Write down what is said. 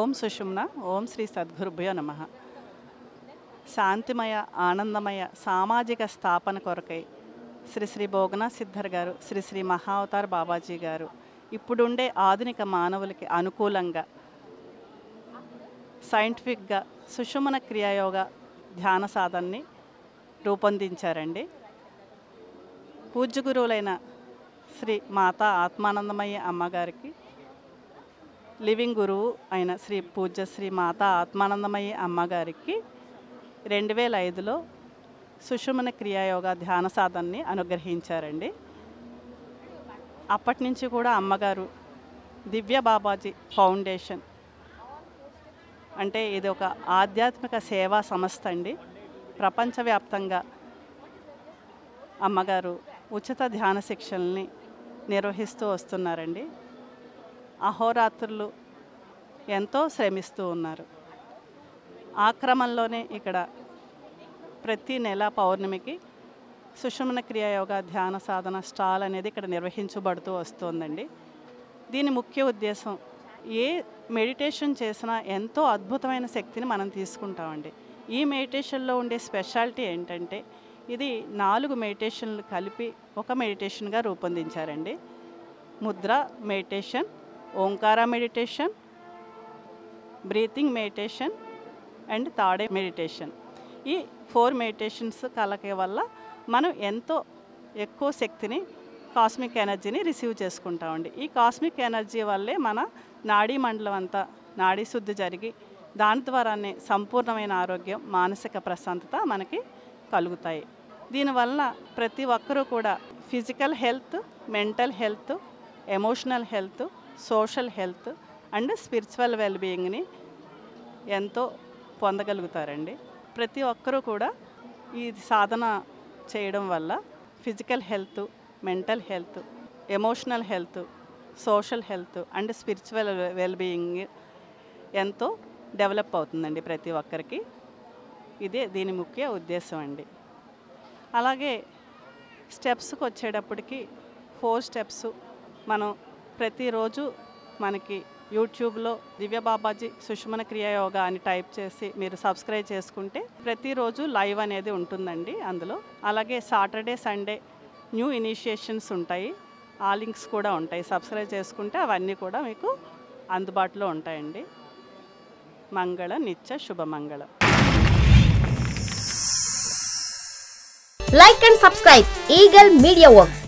ఓం సుషుమ్న ఓం శ్రీ సద్గురుభ్యో నమః. శాంతిమయ ఆనందమయ సామాజిక స్థాపన కొరకై శ్రీ శ్రీ భోగనాథ్ సిద్ధర్ గారు, శ్రీ శ్రీ మహావతార్ బాబాజీ గారు ఇప్పుడుండే ఆధునిక మానవులకి అనుకూలంగా సైంటిఫిక్గా సుషుమ్న క్రియాయోగ ధ్యాన సాధనని రూపొందించారండి. పూజ్య గురువులైన శ్రీ మాతా ఆత్మానందమయ్య అమ్మగారికి, లివింగ్ గురువు అయిన శ్రీ పూజ్య శ్రీ మాతా ఆత్మానందమయ్య అమ్మగారికి 2005లో సుషుమ్న క్రియాయోగ ధ్యాన సాధనని అనుగ్రహించారండి. అప్పటి నుంచి కూడా అమ్మగారు దివ్య బాబాజీ ఫౌండేషన్ అంటే ఇది ఒక ఆధ్యాత్మిక సేవా సంస్థ అండి. ప్రపంచవ్యాప్తంగా అమ్మగారు ఉచిత ధ్యాన శిక్షణల్ని నిర్వహిస్తూ వస్తున్నారండి. అహోరాత్రులు ఎంతో శ్రమిస్తూ ఉన్నారు. ఆ క్రమంలోనే ఇక్కడ ప్రతి నెల పౌర్ణమికి సుషుమ్న క్రియాయోగ ధ్యాన సాధన స్టాల్ అనేది ఇక్కడ నిర్వహించబడుతూ వస్తుందండి. దీని ముఖ్య ఉద్దేశం, ఏ మెడిటేషన్ చేసినా ఎంతో అద్భుతమైన శక్తిని మనం తీసుకుంటామండి. ఈ మెడిటేషన్లో ఉండే స్పెషాలిటీ ఏంటంటే ఇది 4 మెడిటేషన్లు కలిపి ఒక మెడిటేషన్గా రూపొందించారండి. Mudra meditation, Omkara meditation, breathing meditation and third I meditation. ఈ 4 మెడిటేషన్స్ కలకే వల్ల మనం ఎంతో ఎక్కువ శక్తిని, కాస్మిక్ ఎనర్జీని రిసీవ్ చేసుకుంటామండి. ఈ కాస్మిక్ ఎనర్జీ వల్లే మన నాడీ మండలం అంతా నాడీ శుద్ధి జరిగి దాని ద్వారానే సంపూర్ణమైన ఆరోగ్యం, మానసిక ప్రశాంతత మనకి కలుగుతాయి. దీనివల్ల ప్రతి ఒక్కరూ కూడా physical health, mental health, emotional health, social health and spiritual వెల్బీయింగ్ని ఎంతో పొందగలుగుతారండి. ప్రతి ఒక్కరూ కూడా ఈ సాధన చేయడం వల్ల physical health, mental health, emotional health, social health and spiritual wellbeing ఎంతో డెవలప్ అవుతుందండి ప్రతి ఒక్కరికి. ఇదే దీని ముఖ్య ఉద్దేశం అండి. అలాగే స్టెప్స్కి వచ్చేటప్పటికి 4 స్టెప్స్ మనం ప్రతిరోజు మనకి యూట్యూబ్లో దివ్య బాబాజీ సుషుమ్న క్రియాయోగ అని టైప్ చేసి మీరు సబ్స్క్రైబ్ చేసుకుంటే ప్రతిరోజు లైవ్ అనేది ఉంటుందండి అందులో. అలాగే సాటర్డే, సండే న్యూ ఇనిషియేషన్స్ ఉంటాయి, ఆ లింక్స్ కూడా ఉంటాయి. సబ్స్క్రైబ్ చేసుకుంటే అవన్నీ కూడా మీకు అందుబాటులో ఉంటాయండి. మంగళ నిత్య శుభమంగళం. Like and subscribe Eagle Media Works.